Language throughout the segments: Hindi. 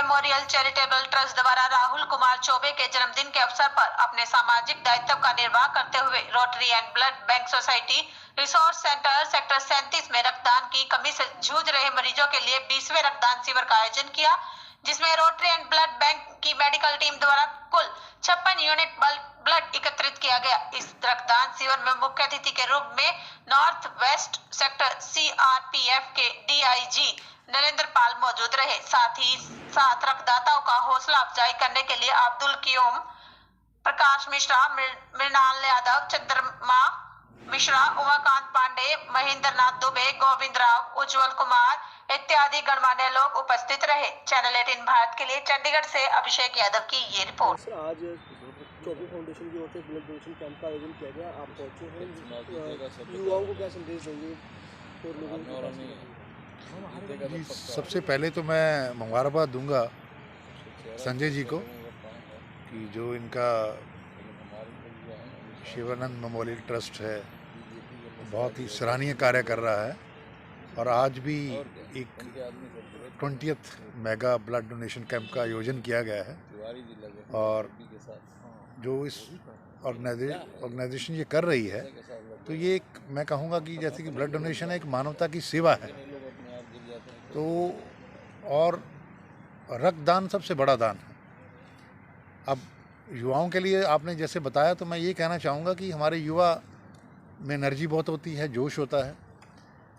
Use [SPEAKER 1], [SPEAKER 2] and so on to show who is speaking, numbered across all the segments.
[SPEAKER 1] मेमोरियल चैरिटेबल ट्रस्ट द्वारा राहुल कुमार चौबे के जन्मदिन के अवसर पर अपने सामाजिक दायित्व का निर्वाह करते हुए rotary and blood bank society resource centre sector 37 में रक्तदान की कमी से जूझ रहे मरीजों के लिए 20वें रक्तदान शिविर का आयोजन किया, जिसमें रोटरी एंड ब्लड बैंक की मेडिकल टीम द्वारा कुल 56 यूनिट ब्लड एकत्रित किया गया। इस रक्तदान शिविर में मुख्य अतिथि के रूप में नॉर्थ वेस्ट सेक्टर CRPF के DIG नरेंद्र पाल मौजूद रहे। साथ ही साथ रक्तदाताओं का हौसला अफजाई करने के लिए अब्दुल कियोम, प्रकाश मिश्रा, मृणाल यादव, चंद्रमा मिश्रा, उमाकांत पांडे, महेंद्र नाथ दुबे, गोविंद राव, उज्जवल कुमार इत्यादि गणमान्य लोग उपस्थित रहे। चैनल 18 भारत के लिए चंडीगढ़ से अभिषेक यादव की ये रिपोर्ट।
[SPEAKER 2] आज चौबे फाउंडेशन की ओर से ब्लड डोनेशन कैंप का आयोजन किया गया। आप पहुंचे हैं, युवाओं को क्या संदेश देंगे और लोगों को?
[SPEAKER 3] जी, सबसे पहले तो मैं मुबारकबाद दूंगा संजय जी को कि जो इनका शिवानंद मेमोरियल ट्रस्ट है बहुत ही सराहनीय कार्य कर रहा है और आज भी एक 20th mega blood donation camp का आयोजन किया गया है। और जो इस ऑर्गेनाइजेशन ये कर रही है तो ये एक मैं कहूँगा कि जैसे कि ब्लड डोनेशन है एक मानवता की सेवा है, तो और रक्तदान सबसे बड़ा दान है। अब युवाओं के लिए आपने जैसे बताया तो मैं ये कहना चाहूँगा कि हमारे युवा में एनर्जी बहुत होती है, जोश होता है।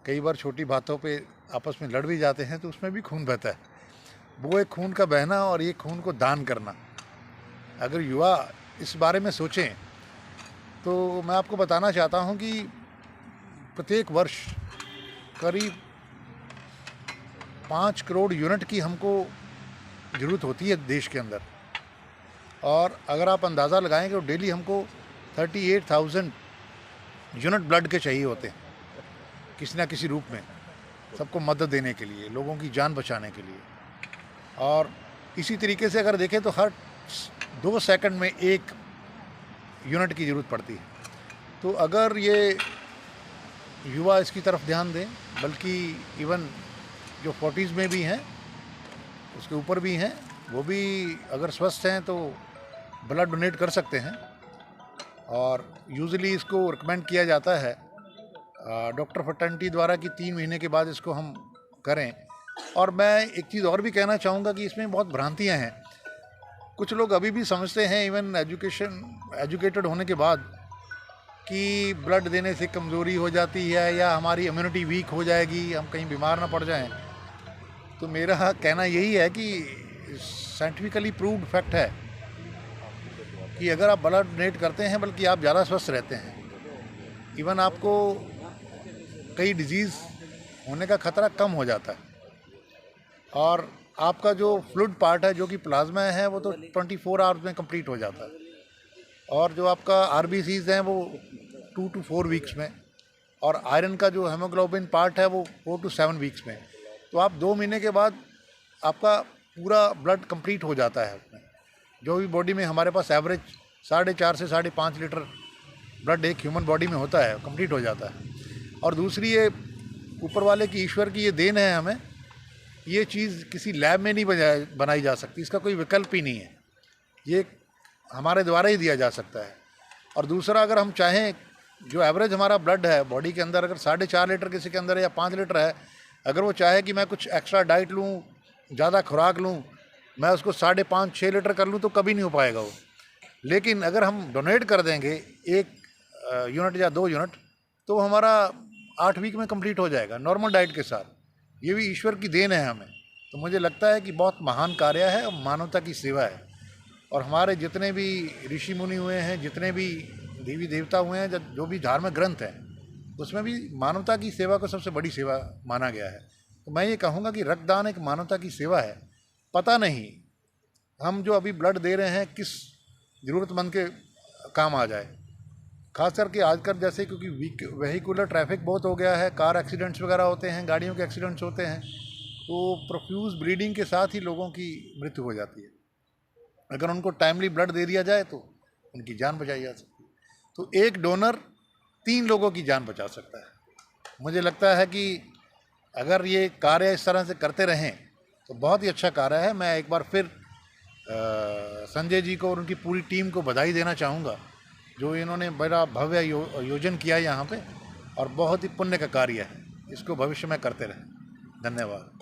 [SPEAKER 3] कई बार छोटी बातों पे आपस में लड़ भी जाते हैं तो उसमें भी खून बहता है। वो एक खून का बहना और ये खून को दान करना, अगर युवा इस बारे में सोचें तो मैं आपको बताना चाहता हूँ कि प्रत्येक वर्ष करीब 5 करोड़ यूनिट की हमको ज़रूरत होती है देश के अंदर। और अगर आप अंदाज़ा लगाएं तो डेली हमको 38,000 यूनिट ब्लड के चाहिए होते हैं किसी ना किसी रूप में, सबको मदद देने के लिए, लोगों की जान बचाने के लिए। और इसी तरीके से अगर देखें तो हर 2 सेकंड में 1 यूनिट की ज़रूरत पड़ती है। तो अगर ये युवा इसकी तरफ ध्यान दें, बल्कि इवन जो 40s में भी हैं, उसके ऊपर भी हैं, वो भी अगर स्वस्थ हैं तो ब्लड डोनेट कर सकते हैं। और यूजुअली इसको रिकमेंड किया जाता है डॉक्टर फर्टेंटी द्वारा कि 3 महीने के बाद इसको हम करें। और मैं एक चीज़ और भी कहना चाहूँगा कि इसमें बहुत भ्रांतियाँ हैं। कुछ लोग अभी भी समझते हैं इवन एजुकेटेड होने के बाद कि ब्लड देने से कमज़ोरी हो जाती है या हमारी इम्यूनिटी वीक हो जाएगी, हम कहीं बीमार ना पड़ जाएं। तो मेरा कहना यही है कि साइंटिफिकली प्रूव्ड फैक्ट है कि अगर आप ब्लड डोनेट करते हैं बल्कि आप ज़्यादा स्वस्थ रहते हैं। इवन आपको कई डिजीज़ होने का ख़तरा कम हो जाता है। और आपका जो फ्लूइड पार्ट है जो कि प्लाज्मा है वो तो 24 आवर्स में कंप्लीट हो जाता है। और जो आपका RBCs हैं वो 2 to 4 वीक्स में, और आयरन का जो हेमोग्लोबिन पार्ट है वो 4 to 7 वीक्स में। तो आप 2 महीने के बाद आपका पूरा ब्लड कंप्लीट हो जाता है उसमें। जो भी बॉडी में हमारे पास एवरेज 4.5 से 5.5 लीटर ब्लड एक ह्यूमन बॉडी में होता है, कंप्लीट हो जाता है। और दूसरी ये ऊपर वाले की, ईश्वर की ये देन है हमें, ये चीज़ किसी लैब में नहीं बनाई जा सकती, इसका कोई विकल्प ही नहीं है, ये हमारे द्वारा ही दिया जा सकता है। और दूसरा, अगर हम चाहें जो एवरेज हमारा ब्लड है बॉडी के अंदर अगर 4.5 लीटर किसी के अंदर है या 5 लीटर है, अगर वो चाहे कि मैं कुछ एक्स्ट्रा डाइट लूँ, ज़्यादा खुराक लूँ, मैं उसको 5.5-6 लीटर कर लूँ तो कभी नहीं हो पाएगा वो। लेकिन अगर हम डोनेट कर देंगे 1 यूनिट या 2 यूनिट तो हमारा 8 वीक में कंप्लीट हो जाएगा नॉर्मल डाइट के साथ। ये भी ईश्वर की देन है हमें। तो मुझे लगता है कि बहुत महान कार्य है और मानवता की सेवा है। और हमारे जितने भी ऋषि मुनि हुए हैं, जितने भी देवी देवता हुए हैं, जो भी धार्मिक ग्रंथ हैं, उसमें भी मानवता की सेवा को सबसे बड़ी सेवा माना गया है। तो मैं ये कहूँगा कि रक्तदान एक मानवता की सेवा है। पता नहीं हम जो अभी ब्लड दे रहे हैं किस ज़रूरतमंद के काम आ जाए। खास करके आजकल जैसे क्योंकि वेहिकुलर ट्रैफिक बहुत हो गया है, कार एक्सीडेंट्स वगैरह होते हैं, गाड़ियों के एक्सीडेंट्स होते हैं, तो प्रोफ्यूज ब्लीडिंग के साथ ही लोगों की मृत्यु हो जाती है। अगर उनको टाइमली ब्लड दे दिया जाए तो उनकी जान बचाई जा सकती है। तो एक डोनर 3 लोगों की जान बचा सकता है। मुझे लगता है कि अगर ये कार्य इस तरह से करते रहें तो बहुत ही अच्छा कार्य है। मैं एक बार फिर संजय जी को और उनकी पूरी टीम को बधाई देना चाहूँगा, जो इन्होंने बड़ा भव्य आयोजन किया यहाँ पे, और बहुत ही पुण्य का कार्य है। इसको भविष्य में करते रहें। धन्यवाद।